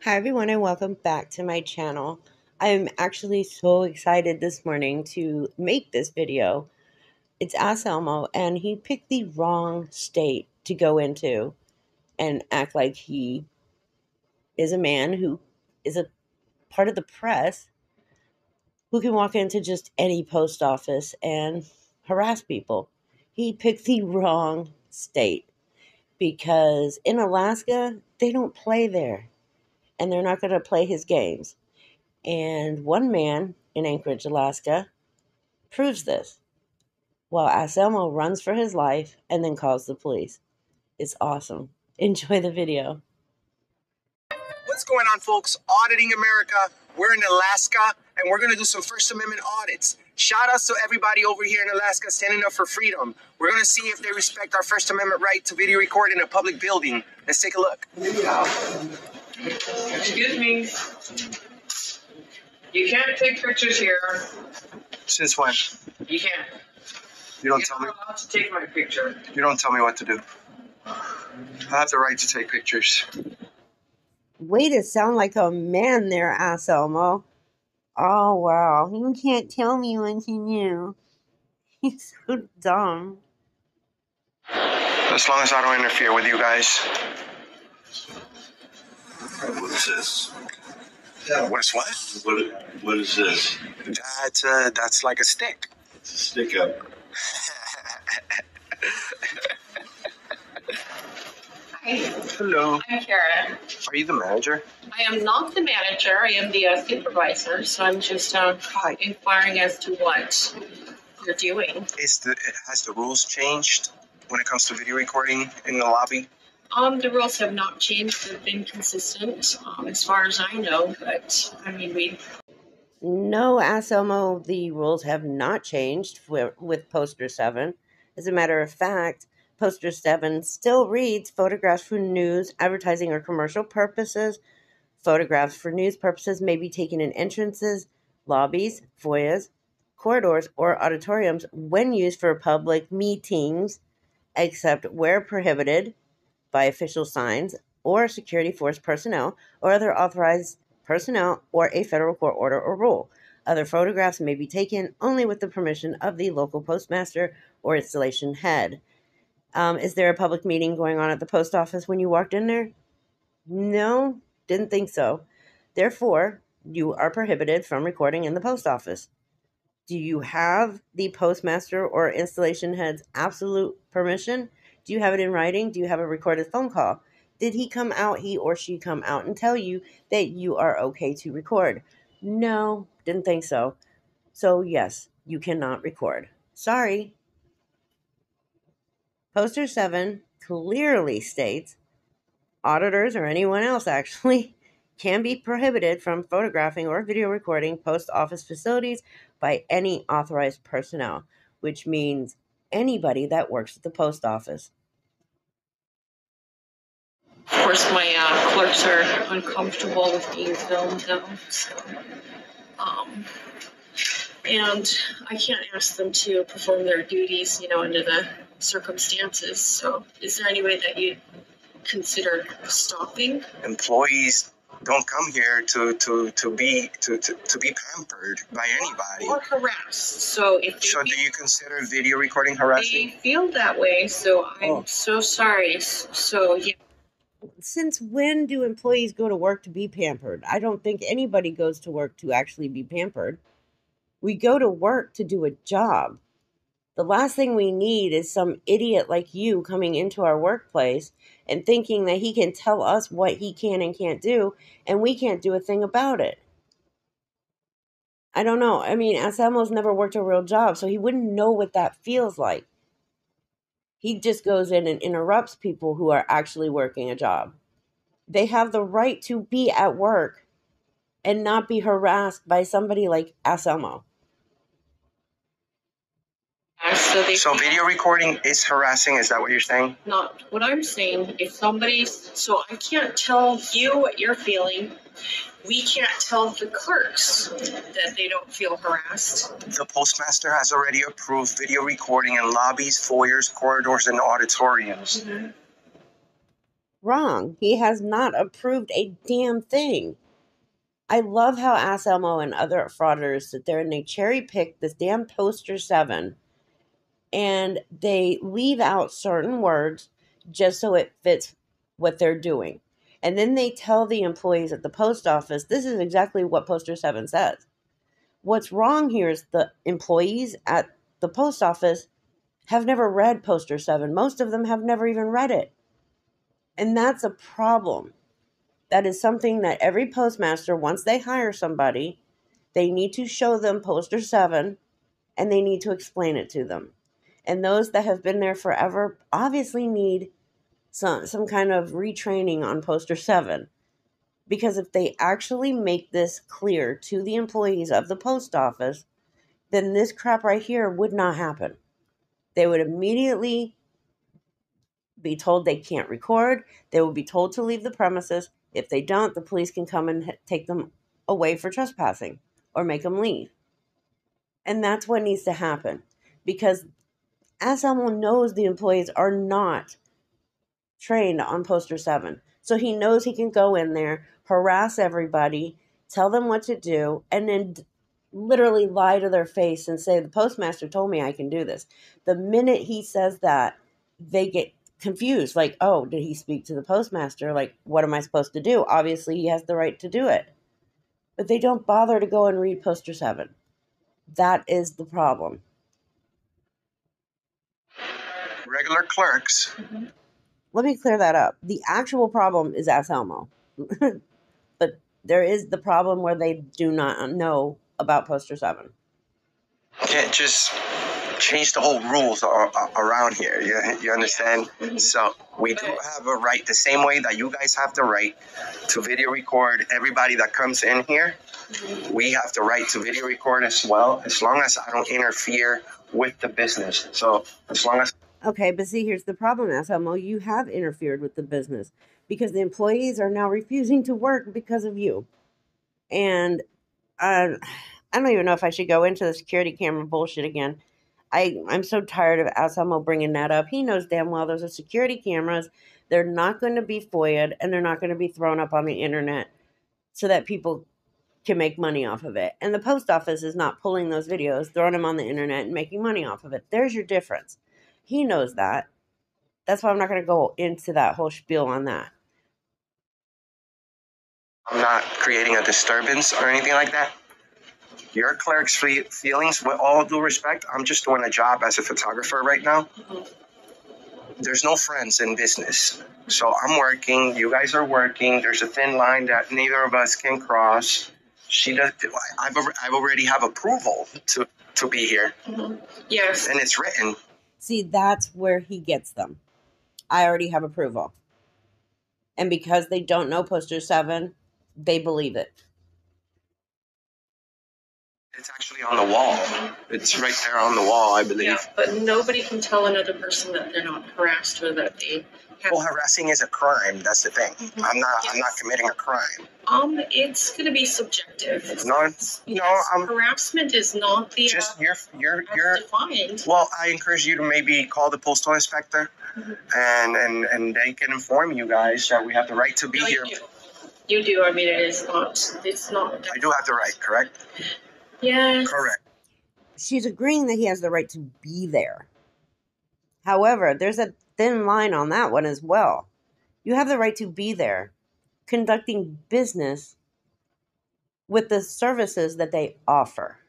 Hi everyone and welcome back to my channel. I'm actually so excited this morning to make this video. It's AssElmo and he picked the wrong state to go into and act like he is a man who is a part of the press who can walk into just any post office and harass people. He picked the wrong state because in Alaska, they don't play there and they're not going to play his games. And one man in Anchorage, Alaska, proves this, while AssElmo runs for his life and then calls the police. It's awesome. Enjoy the video. What's going on, folks? Auditing America. We're in Alaska, and we're going to do some First Amendment audits. Shout outs to everybody over here in Alaska standing up for freedom. We're going to see if they respect our First Amendment right to video record in a public building. Let's take a look. Excuse me. You can't take pictures here. Since when? You can't. You don't tell me. You're not allowed to take my picture. You don't tell me what to do. I have the right to take pictures. Way to sound like a man there, AssElmo. Oh, wow. You can't tell me what to do. He's so dumb. As long as I don't interfere with you guys. What is this? What's what? What is this? That's like a stick. It's a stick up. Hi, Hello. I'm Karen. Are you the manager? I am not the manager. I am the supervisor. So I'm just inquiring as to what you're doing. Has the rules changed when it comes to video recording in the lobby? The rules have not changed. They've been consistent as far as I know. But I mean, No, AssElmo, the rules have not changed with Poster 7. As a matter of fact, Poster 7 still reads photographs for news, advertising, or commercial purposes. Photographs for news purposes may be taken in entrances, lobbies, foyers, corridors, or auditoriums when used for public meetings, except where prohibited by official signs or security force personnel or other authorized personnel or a federal court order or rule. Other photographs may be taken only with the permission of the local postmaster or installation head. Is there a public meeting going on at the post office when you walked in there? No, didn't think so. Therefore, you are prohibited from recording in the post office. Do you have the postmaster or installation head's absolute permission? Do you have it in writing? Do you have a recorded phone call? Did he or she come out and tell you that you are okay to record? No, didn't think so. So yes, you cannot record. Sorry. Poster 7 clearly states auditors or anyone else actually can be prohibited from photographing or video recording post office facilities by any authorized personnel, which means anybody that works at the post office. of course, my clerks are uncomfortable with being filmed now. So, and I can't ask them to perform their duties, under the circumstances. So, is there any way that you consider stopping? Employees don't come here to be pampered by anybody. Or harassed. So if they do you consider video recording harassing? They feel that way, so I'm so sorry. So yeah. Since when do employees go to work to be pampered? I don't think anybody goes to work to actually be pampered. We go to work to do a job. The last thing we need is some idiot like you coming into our workplace and thinking that he can tell us what he can and can't do, and we can't do a thing about it. I don't know. I mean, AssElmo's never worked a real job, so he wouldn't know what that feels like. He just goes in and interrupts people who are actually working a job. They have the right to be at work and not be harassed by somebody like AssElmo. So video recording is harassing, is that what you're saying? Not what I'm saying. So I can't tell you what you're feeling. We can't tell the clerks that they don't feel harassed. The postmaster has already approved video recording in lobbies, foyers, corridors, and auditoriums. Mm-hmm. Wrong. He has not approved a damn thing. I love how AssElmo and other frauditors sit there and they cherry pick this damn poster 7 and they leave out certain words just so it fits what they're doing. And then they tell the employees at the post office, this is exactly what poster 7 says. What's wrong here is the employees at the post office have never read poster 7. Most of them have never even read it. And that's a problem. That is something that every postmaster, once they hire somebody, they need to show them poster 7 and they need to explain it to them. And those that have been there forever obviously need some kind of retraining on poster 7. Because if they actually make this clear to the employees of the post office, then this crap right here would not happen. They would immediately be told they can't record. They will be told to leave the premises. If they don't, the police can come and take them away for trespassing or make them leave. And that's what needs to happen, because AssElmo knows the employees are not trained on poster 7. So he knows he can go in there, harass everybody, tell them what to do, and then literally lie to their face and say, the postmaster told me I can do this. The minute he says that, they get confused. Like, oh, did he speak to the postmaster? Like, what am I supposed to do? Obviously, he has the right to do it. But they don't bother to go and read poster 7. That is the problem. Regular clerks. Let me clear that up. The actual problem is AssElmo. But there is the problem where they do not know about poster 7. Can't just change the whole rules around here. You understand? So we do have a right, the same way that you guys have the right to video record everybody that comes in here. We have the right to video record as well, as long as I don't interfere with the business. So as long as... Okay, but see, here's the problem, AssElmo. You have interfered with the business because the employees are now refusing to work because of you. And I don't even know if I should go into the security camera bullshit again. I'm so tired of AssElmo bringing that up. He knows damn well those are security cameras. They're not going to be FOIA'd, and they're not going to be thrown up on the internet so that people can make money off of it. And the post office is not pulling those videos, throwing them on the internet, and making money off of it. There's your difference. He knows that. That's why I'm not going to go into that whole spiel on that. I'm not creating a disturbance or anything like that. Your clerk's feelings, with all due respect, I'm just doing a job as a photographer right now. There's no friends in business. So I'm working, you guys are working. There's a thin line that neither of us can cross. I've already have approval to be here. Yes. And it's written. See, that's where he gets them. I already have approval. And because they don't know poster 7, they believe it. It's actually on the wall. It's right there on the wall, I believe. Yeah, but nobody can tell another person that they're not harassed or that they have... Well, harassing is a crime. That's the thing. I'm not committing a crime. It's going to be subjective. Harassment is not the just you're defined. Well, I encourage you to maybe call the postal inspector, and they can inform you guys that we have the right to be here. You do. I mean, it's not. I do have the right, correct? Yes. Correct. She's agreeing that he has the right to be there. However, there's a thin line on that one as well. You have the right to be there, conducting business with the services that they offer.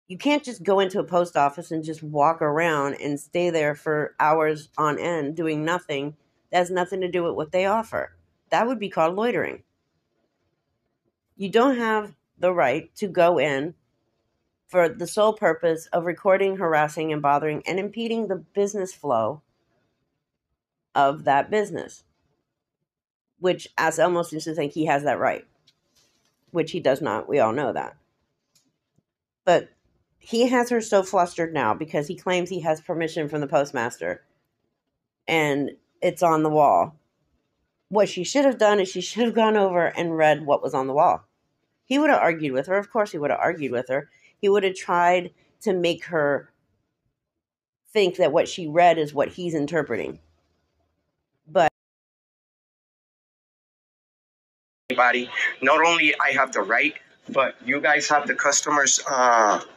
You can't just go into a post office and just walk around and stay there for hours on end doing nothing that has nothing to do with what they offer. That would be called loitering. You don't have the right to go in for the sole purpose of recording, harassing, and bothering and impeding the business flow of that business, which AssElmo seems to think he has that right, which he does not. We all know that. But he has her so flustered now because he claims he has permission from the postmaster and it's on the wall. What she should have done is she should have gone over and read what was on the wall. He would have argued with her. Of course he would have argued with her. He would have tried to make her think that what she read is what he's interpreting. But Anybody. Not only I have the right, but you guys have the customer's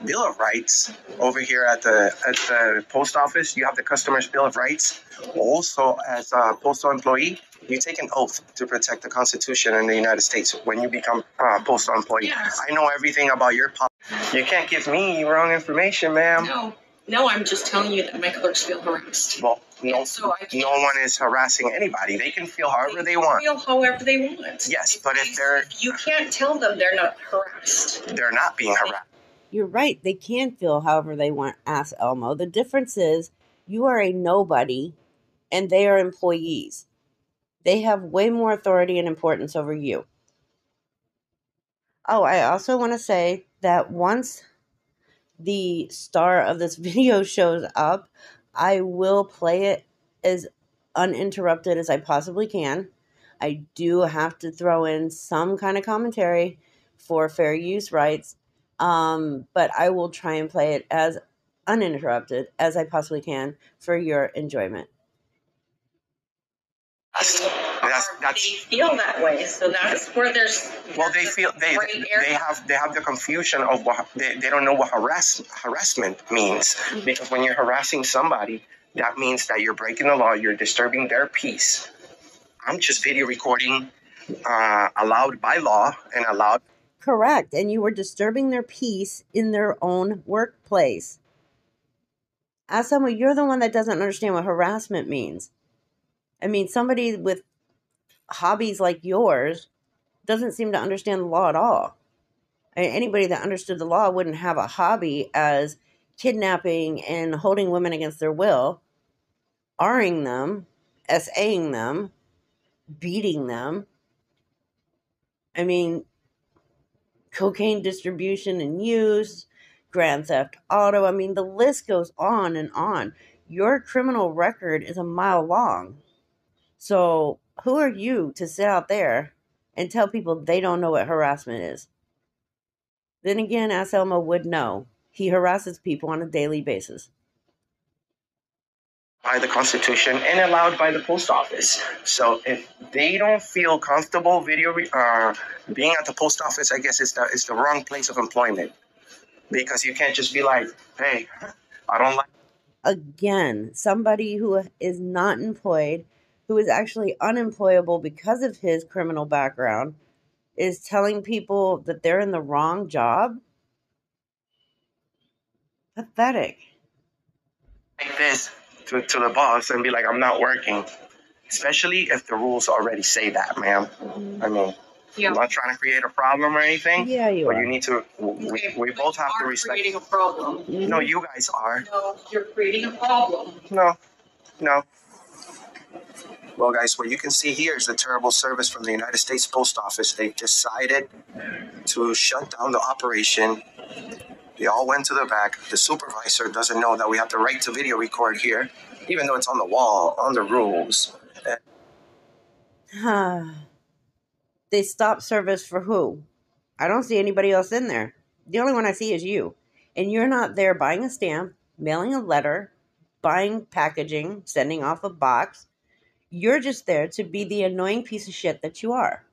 bill of rights over here at the post office. You have the customer's bill of rights. Also, as a postal employee, you take an oath to protect the Constitution in the United States when you become a postal employee. Yes. I know everything about your policy. You can't give me wrong information, ma'am. No, I'm just telling you that my clerks feel harassed. Well, no, So no one is harassing anybody. They can feel however they want. Feel however they want. Yes, but if they're, You can't tell them they're not harassed. they're not being harassed. You're right. They can feel however they want, AssElmo. The difference is you are a nobody and they are employees. They have way more authority and importance over you. Oh, I also want to say that once the star of this video shows up, I will play it as uninterrupted as I possibly can. I do have to throw in some kind of commentary for fair use rights, but I will try and play it as uninterrupted as I possibly can for your enjoyment. They feel that way, so that's where there's. Well, they feel they have the confusion of what they don't know what harassment means, because when you're harassing somebody, that means that you're breaking the law, you're disturbing their peace. I'm just video recording, allowed by law and allowed. Correct, and you were disturbing their peace in their own workplace. As someone, you're the one that doesn't understand what harassment means. I mean, somebody with hobbies like yours doesn't seem to understand the law at all. Anybody that understood the law wouldn't have a hobby as kidnapping and holding women against their will, R'ing them, SAing them, beating them. I mean, cocaine distribution and use, grand theft auto. I mean, the list goes on and on. Your criminal record is a mile long. So who are you to sit out there and tell people they don't know what harassment is? Then again, AssElmo would know. He harasses people on a daily basis. By the Constitution and allowed by the post office. So if they don't feel comfortable being at the post office, I guess it's the wrong place of employment, because you can't just be like, hey, I don't like. Again, somebody who is not employed, who is actually unemployable because of his criminal background, is telling people that they're in the wrong job? Pathetic. Like this to the boss and be like, I'm not working. Especially if the rules already say that, ma'am. I mean, I'm not trying to create a problem or anything. Yeah, you are. But you need to, we both have to respect. Creating a problem. No, you guys are. No, you're creating a problem. No. Well, guys, what you can see here is the terrible service from the United States Post Office. They decided to shut down the operation. They all went to the back. The supervisor doesn't know that we have the right to video record here, even though it's on the wall, on the rules. They stopped service for who? I don't see anybody else in there. The only one I see is you. And you're not there buying a stamp, mailing a letter, buying packaging, sending off a box. You're just there to be the annoying piece of shit that you are.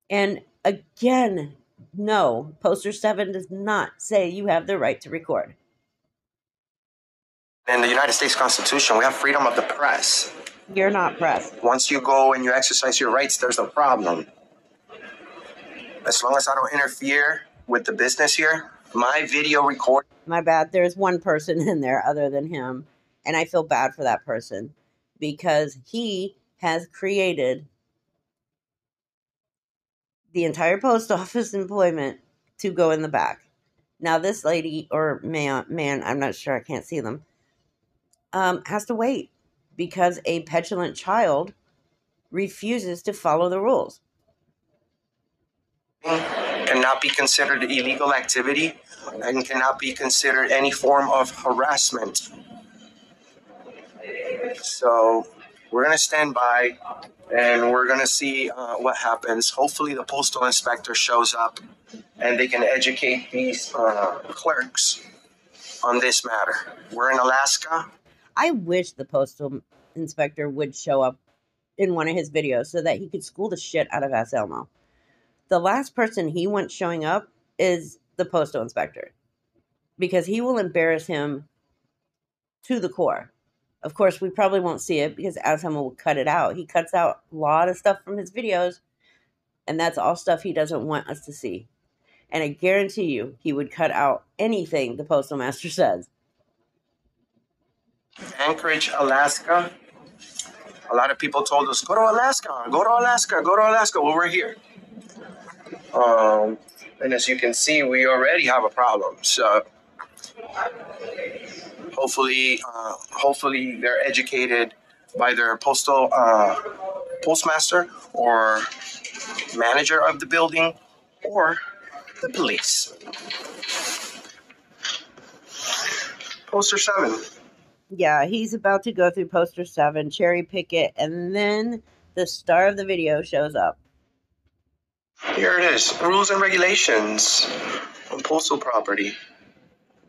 And again, no, Poster 7 does not say you have the right to record. In the United States Constitution, we have freedom of the press. You're not press. Once you go and you exercise your rights, there's no problem. As long as I don't interfere with the business here, my video record. My bad. There's one person in there other than him. And I feel bad for that person because he has created the entire post office employment to go in the back. Now this lady or man, I'm not sure, I can't see them, has to wait because a petulant child refuses to follow the rules. Cannot be considered illegal activity and cannot be considered any form of harassment. So we're going to stand by and we're going to see what happens. Hopefully the postal inspector shows up and they can educate these clerks on this matter. We're in Alaska. I wish the postal inspector would show up in one of his videos so that he could school the shit out of AssElmo. The last person he wants showing up is the postal inspector, because he will embarrass him to the core. Of course, we probably won't see it because AssElmo will cut it out. He cuts out a lot of stuff from his videos, and that's all stuff he doesn't want us to see. And I guarantee you, he would cut out anything the postal master says. Anchorage, Alaska. A lot of people told us, go to Alaska, go to Alaska, go to Alaska. Well, we're here. And as you can see, we already have a problem. So hopefully they're educated by their postmaster or manager of the building or the police. Poster 7. Yeah, he's about to go through poster 7, cherry pick it, and then the star of the video shows up. Here it is. Rules and regulations on postal property.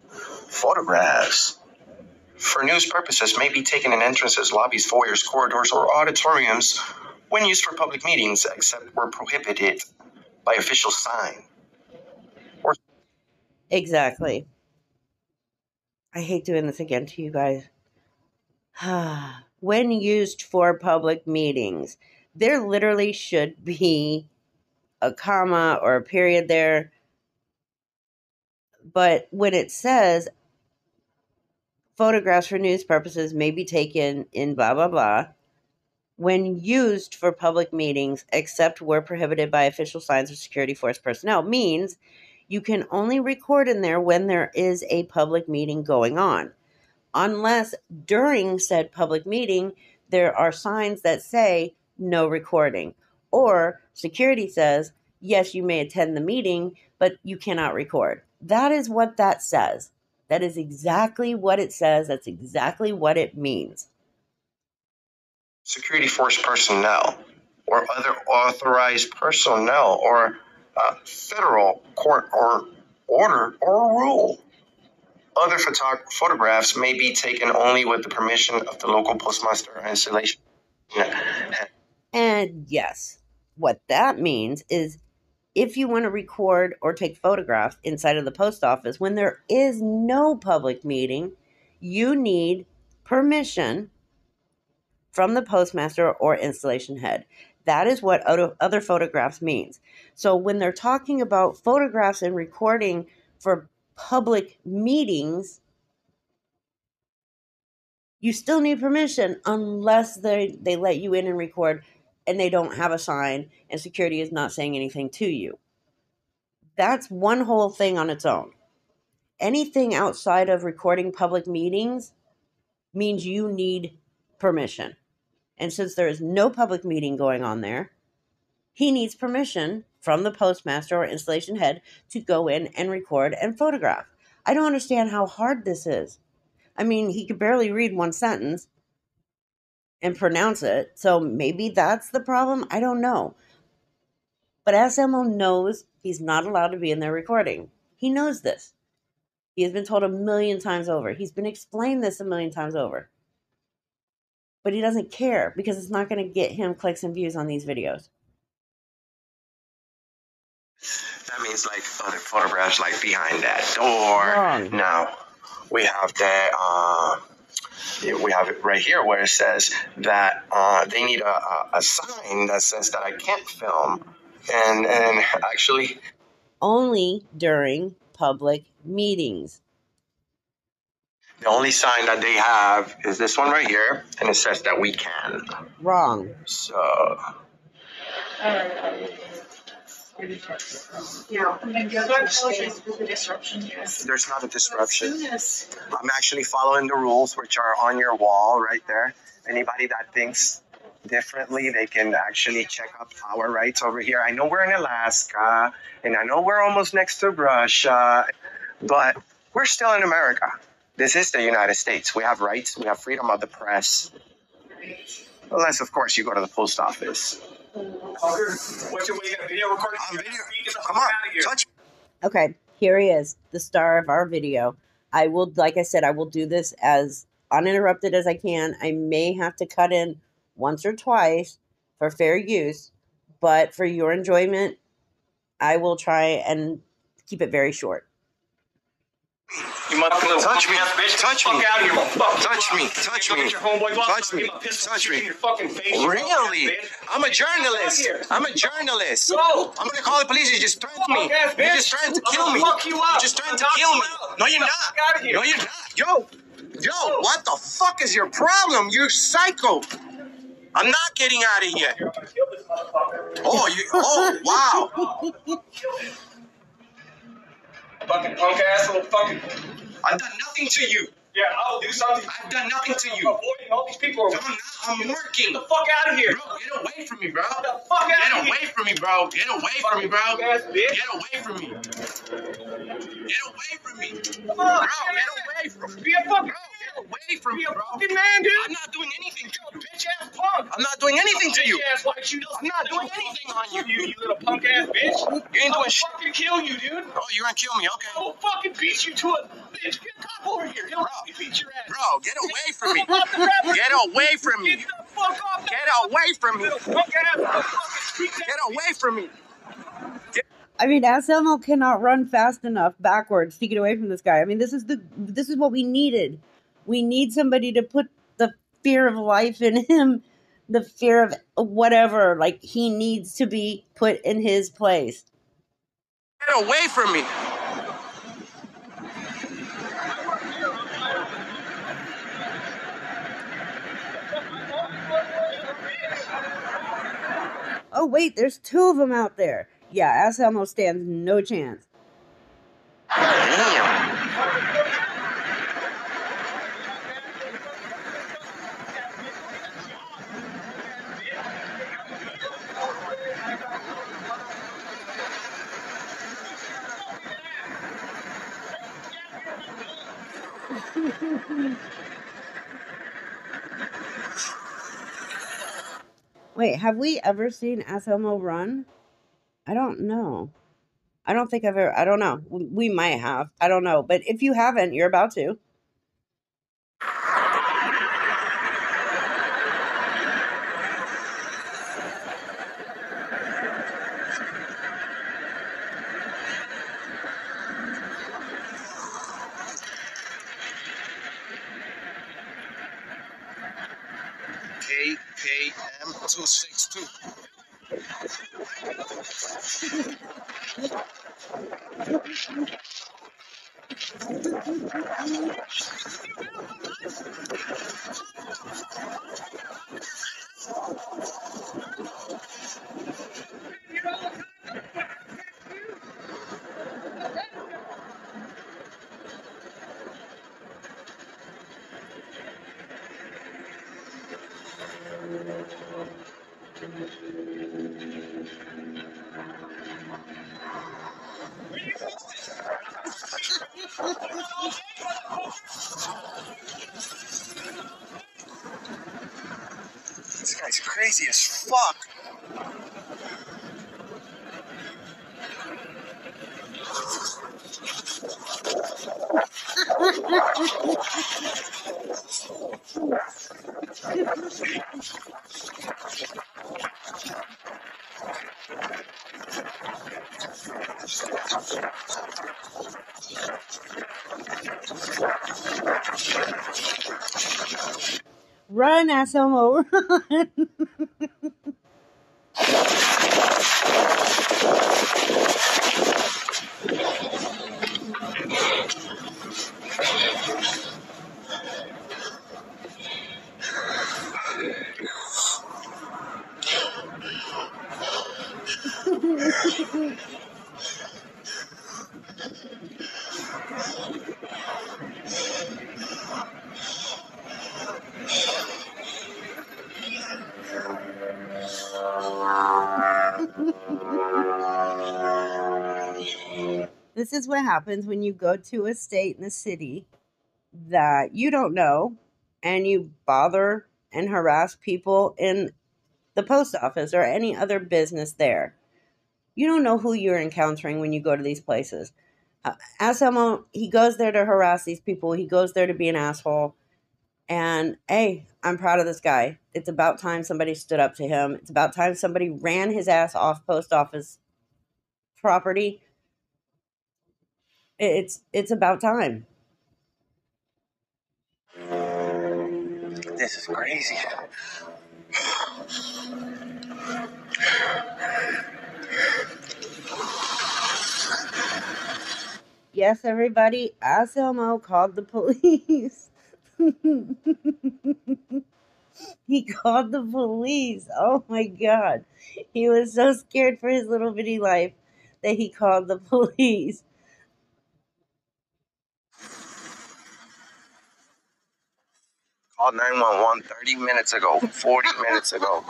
Photographs for news purposes may be taken in entrances, lobbies, foyers, corridors, or auditoriums when used for public meetings, except where prohibited by official sign. Exactly. I hate doing this again to you guys. When used for public meetings, there literally should be a comma or a period there. But when it says photographs for news purposes may be taken in blah, blah, blah, when used for public meetings, except where prohibited by official signs or security force personnel, means you can only record in there when there is a public meeting going on. Unless during said public meeting, there are signs that say no recording. Or security says, yes, you may attend the meeting, but you cannot record. That is what that says. That is exactly what it says. That's exactly what it means. Security force personnel or other authorized personnel or federal court or order or rule. Other photographs may be taken only with the permission of the local postmaster or installation. And yes, what that means is if you want to record or take photographs inside of the post office when there is no public meeting, you need permission from the postmaster or installation head. That is what other photographs means. So when they're talking about photographs and recording for public meetings, you still need permission unless they let you in and record and they don't have a sign and security is not saying anything to you. That's one whole thing on its own. Anything outside of recording public meetings means you need permission. And since there is no public meeting going on there, he needs permission from the postmaster or installation head to go in and record and photograph. I don't understand how hard this is. I mean, he could barely read one sentence and pronounce it, so maybe that's the problem. I don't know. But AssElmo knows he's not allowed to be in there recording. He knows this. He has been told 1,000,000 times over. He's been explained this 1,000,000 times over. But he doesn't care because it's not going to get him clicks and views on these videos. That means like other photographs like behind that door. Wrong. Now we have we have it right here where it says that they need a sign that says that I can't film and actually Only during public meetings. the only sign that they have is this one right here, and it says that we can. Wrong. So Yeah, and I apologize for the disruption, yes. there's not a disruption. Yes. I'm actually following the rules, which are on your wall right there. Anybody that thinks differently, they can actually check up our rights over here. I know we're in Alaska, and I know we're almost next to Russia, but we're still in America. This is the United States. We have rights. We have freedom of the press. Unless, of course, you go to the post office. What's your way? You got a video recording? I'm video. Come on, touch. Okay, here he is, the star of our video. I will, like I said, I will do this as uninterrupted as I can. I may have to cut in once or twice for fair use, but for your enjoyment, I will try and keep it very short. You motherfucking Touch me. bitch. Touch Fuck me. out of here, motherfucker. Touch me. Touch Go me. get your homeboy. Go Touch outside, me. get my pistol, Touch shoot me. you in your fucking face. You Really? bitch. I'm a journalist. Here. I'm a journalist. Go. I'm gonna call the police. You just threatened me. Fuck ass You're bitch. just trying to I'm kill gonna me. fuck you up. You're just trying to Knock kill you me. out. No, you're Get the not. fuck out of here. No, you're not. Yo, what the fuck is your problem? You're psycho. I'm not getting out of here. I'm gonna kill this motherfucker. Oh, wow. Fucking punk ass little fucking. I've done nothing to you. Yeah, I'll do something. I've done nothing to you. I'm avoiding all these people. No, I'm not. I'm working. Get the fuck out of here. Bro, get away from me, bro. Get the fuck out Get of here. away from me, bro. Get away from me, bro. Fuck ass bitch. Get away from me. Get away from me. Come Bro, on, get away from me. Be a fucking. Get away from me, Be a bro. fucking man, dude. I'm not doing anything to you. Bitch ass punk. I'm not doing anything to you. Bitch ass white shoes. I'm not doing anything on you. You little punk ass bitch. You ain't I'll doing shit. fucking kill you, dude. Oh, you're gonna kill me, okay. I will fucking beat you to it. Bitch, get a cop over here. He'll beat your ass. Bro, get away from me. Get Get away from me. the fuck off. Get away from me. Little punk ass. Fucking Get away from me. I mean, AssElmo cannot run fast enough backwards to get away from this guy. I mean, this is what we needed. We need somebody to put the fear of life in him, the fear of whatever. Like, he needs to be put in his place. Get away from me. Oh, wait, there's two of them out there. Yeah, AssElmo stands no chance. Damn. Wait, have we ever seen AssElmo run? I don't know. I don't think I've ever. I don't know. We might have. I don't know. But if you haven't, you're about to. KKM 262. This guy's crazy as fuck. Run, AssElmo, run. This is what happens when you go to a state in a city that you don't know and you bother and harass people in the post office or any other business there. You don't know who you're encountering when you go to these places. AssElmo, he goes there to harass these people. He goes there to be an asshole. And hey, I'm proud of this guy. It's about time somebody stood up to him. It's about time somebody ran his ass off post office property. It's about time. This is crazy. Yes, everybody, AssElmo called the police. He called the police. Oh my god. He was so scared for his little bitty life that he called the police. Called 911 30 minutes ago, 40 minutes ago.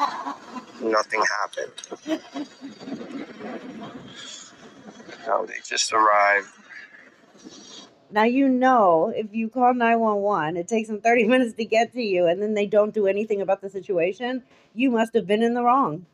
Nothing happened. No, they just arrived. Now, you know, if you call 911, it takes them 30 minutes to get to you, and then they don't do anything about the situation. You must have been in the wrong.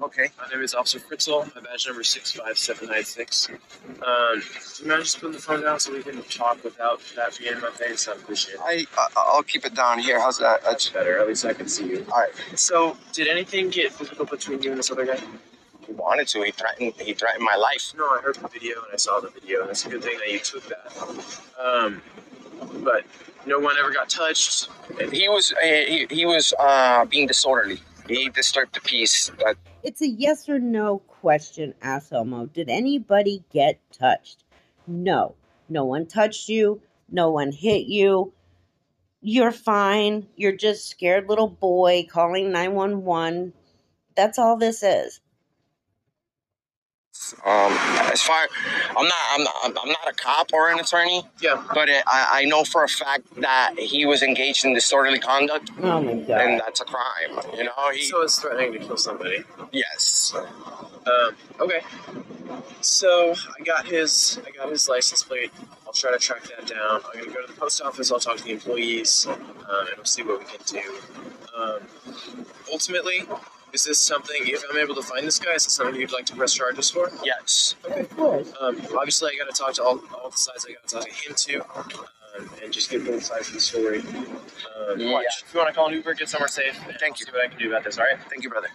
Okay. My name is Officer Fritzl. My badge number is 65796. You mind just putting the phone down so we can talk without that being in my face? I appreciate it. I'll keep it down here. How's that? That's better. At least I can see you. All right. So, did anything get physical between you and this other guy? He wanted to. He threatened my life. No, I heard the video and I saw the video, and it's a good thing that you took that. But no one ever got touched. He was being disorderly. He disturbed the peace. It's a yes or no question, AssElmo. Did anybody get touched? No. No one touched you. No one hit you. You're fine. You're just scared little boy calling 911. That's all this is. As far, I'm not a cop or an attorney. Yeah. But I know for a fact that he was engaged in disorderly conduct. Oh my god. And that's a crime. You know. So it's threatening to kill somebody. Yes. Okay. So I got his license plate. I'll try to track that down. I'm gonna go to the post office. I'll talk to the employees, and we'll see what we can do. Ultimately, is this something? If I'm able to find this guy, is this something you'd like to press charges for? Yes. Okay. Of course. Obviously, I got to talk to all the sides. I got to talk to him too, and just get both sides of the story. Yeah. Watch. If you want to call an Uber, get somewhere safe. Thank you. See what I can do about this. All right. Thank you, brother.